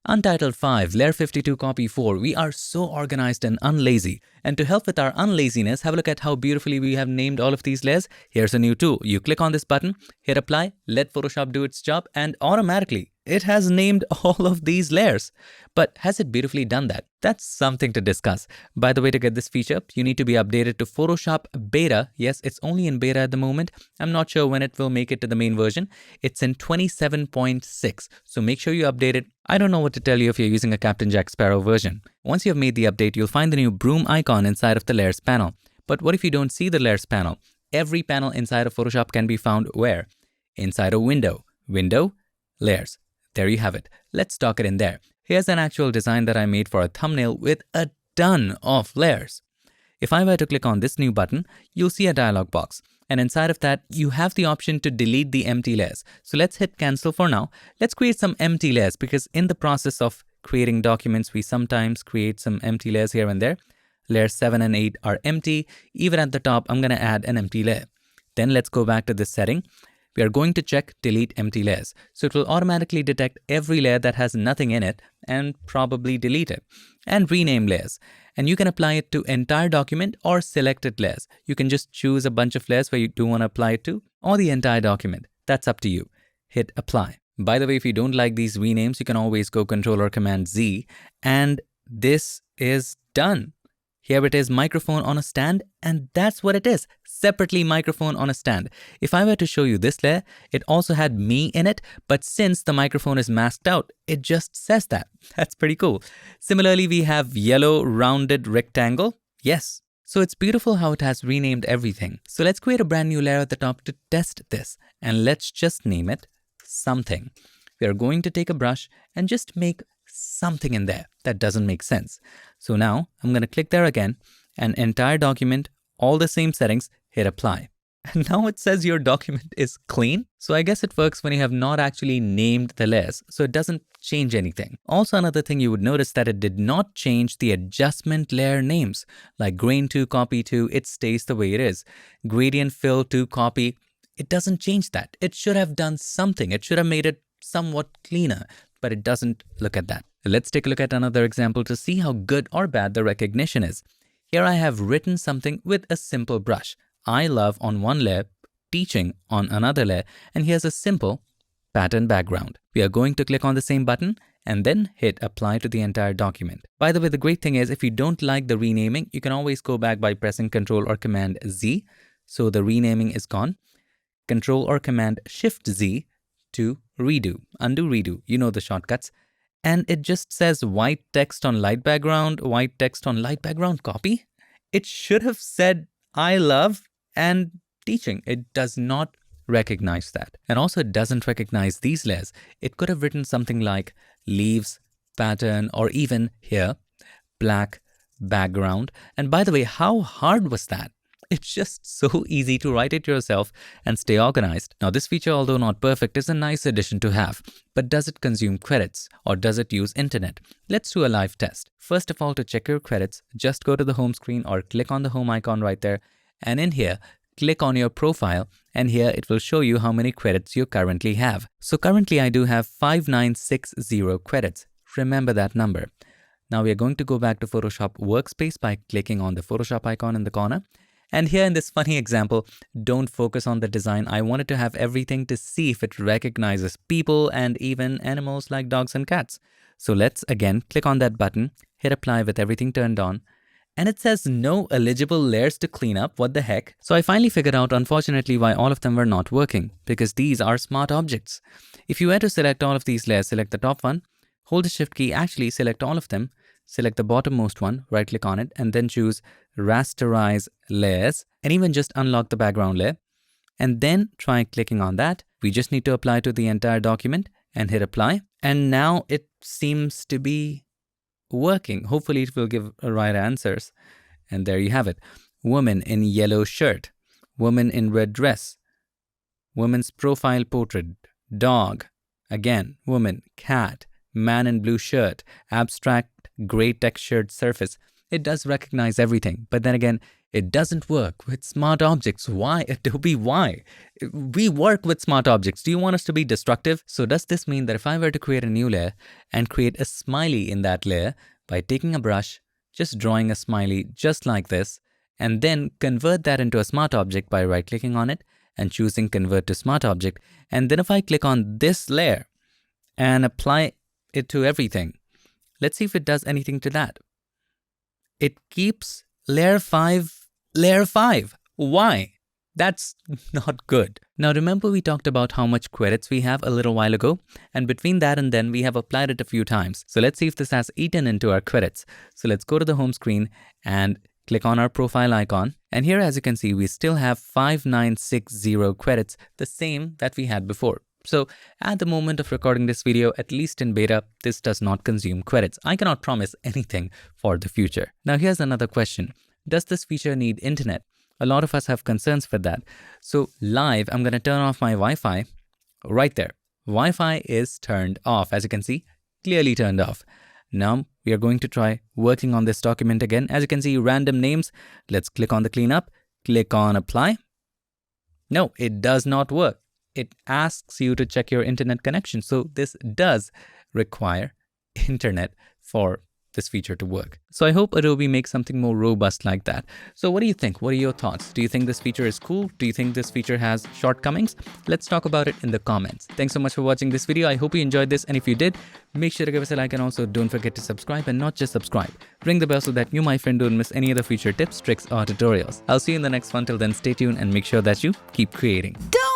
Untitled 5, Layer 52, Copy 4. We are so organized and unlazy. And to help with our unlaziness, have a look at how beautifully we have named all of these layers. Here's a new tool. You click on this button, hit apply, let Photoshop do its job, and automatically it has named all of these layers. But has it beautifully done that? That's something to discuss. By the way, to get this feature, you need to be updated to Photoshop Beta. Yes, it's only in beta at the moment. I'm not sure when it will make it to the main version. It's in 27.6. So make sure you update it. I don't know what to tell you if you're using a Captain Jack Sparrow version. Once you have made the update, you'll find the new broom icon inside of the Layers panel. But what if you don't see the Layers panel? Every panel inside of Photoshop can be found where? Inside a window. Window, Layers. There you have it. Let's dock it in there. Here's an actual design that I made for a thumbnail with a ton of layers. If I were to click on this new button, you'll see a dialog box. And inside of that, you have the option to delete the empty layers. So let's hit cancel for now. Let's create some empty layers because in the process of creating documents, we sometimes create some empty layers here and there. Layers 7 and 8 are empty. Even at the top, I'm going to add an empty layer. Then let's go back to this setting. We are going to check delete empty layers. So it will automatically detect every layer that has nothing in it and probably delete it. And rename layers. And you can apply it to entire document or selected layers. You can just choose a bunch of layers where you do want to apply it to or the entire document. That's up to you. Hit apply. By the way, if you don't like these renames, you can always go Control or Command Z and this is done. Here it is, microphone on a stand, and that's what it is, separately microphone on a stand. If I were to show you this layer, it also had me in it, but since the microphone is masked out, it just says that. That's pretty cool. Similarly, we have yellow rounded rectangle. Yes. So it's beautiful how it has renamed everything. So let's create a brand new layer at the top to test this, and let's just name it something. We are going to take a brush and just make something in there that doesn't make sense. So now I'm going to click there again, an entire document, all the same settings, hit apply. And now it says your document is clean. So I guess it works when you have not actually named the layers, so it doesn't change anything. Also, another thing you would notice that it did not change the adjustment layer names, like grain to copy to, it stays the way it is. Gradient fill to copy, it doesn't change that. It should have done something. It should have made it somewhat cleaner, but it doesn't. Look at that. Let's take a look at another example to see how good or bad the recognition is. Here I have written something with a simple brush. I love on one layer, teaching on another layer, and here's a simple pattern background. We are going to click on the same button and then hit apply to the entire document. By the way, the great thing is if you don't like the renaming, you can always go back by pressing Ctrl or Command Z. So the renaming is gone. Ctrl or Command Shift Z to redo, undo, redo. You know the shortcuts. And it just says white text on light background, white text on light background copy. It should have said I love and teaching. It does not recognize that. And also it doesn't recognize these layers. It could have written something like leaves, pattern, or even here, black background. And by the way, how hard was that? It's just so easy to write it yourself and stay organized. Now this feature, although not perfect, is a nice addition to have. But does it consume credits or does it use internet? Let's do a live test. First of all, to check your credits, just go to the home screen or click on the home icon right there. And in here, click on your profile and here it will show you how many credits you currently have. So currently I do have 5960 credits. Remember that number. Now we are going to go back to Photoshop Workspace by clicking on the Photoshop icon in the corner. And here in this funny example, don't focus on the design. I wanted to have everything to see if it recognizes people and even animals like dogs and cats. So let's again click on that button, hit apply with everything turned on. And it says no eligible layers to clean up. What the heck? So I finally figured out, unfortunately, why all of them were not working. Because these are smart objects. If you were to select all of these layers, select the top one, hold the shift key, actually select all of them. Select the bottommost one, right click on it, and then choose rasterize layers, and even just unlock the background layer. And then try clicking on that. We just need to apply to the entire document and hit apply. And now it seems to be working. Hopefully it will give right answers. And there you have it. Woman in yellow shirt, woman in red dress, woman's profile portrait, dog, again, woman, cat, man in blue shirt, abstract, gray textured surface. It does recognize everything, but then again, It doesn't work with smart objects. Why, Adobe? Why? We work with smart objects. Do you want us to be destructive? So does this mean that if I were to create a new layer and create a smiley in that layer by taking a brush, just drawing a smiley just like this, and then convert that into a smart object by right-clicking on it and choosing Convert to Smart Object, and then if I click on this layer and apply it to everything, let's see if it does anything to that. It keeps layer 5. Why? That's not good. Now remember we talked about how much credits we have a little while ago, and between that and then we have applied it a few times. So let's see if this has eaten into our credits. So let's go to the home screen and click on our profile icon. And here, as you can see, we still have 5960 credits, the same that we had before. So at the moment of recording this video, at least in beta, this does not consume credits. I cannot promise anything for the future. Now here's another question. Does this feature need internet? A lot of us have concerns with that. So live, I'm going to turn off my Wi-Fi right there. Wi-Fi is turned off. As you can see, clearly turned off. Now we are going to try working on this document again. As you can see, random names. Let's click on the cleanup, click on apply. No, it does not work. It asks you to check your internet connection. So this does require internet for this feature to work. So I hope Adobe makes something more robust like that. So what do you think? What are your thoughts? Do you think this feature is cool? Do you think this feature has shortcomings? Let's talk about it in the comments. Thanks so much for watching this video. I hope you enjoyed this. And if you did, make sure to give us a like, and also don't forget to subscribe, and not just subscribe. Ring the bell so that you, my friend, don't miss any other feature tips, tricks, or tutorials. I'll see you in the next one. Till then, stay tuned and make sure that you keep creating. Don't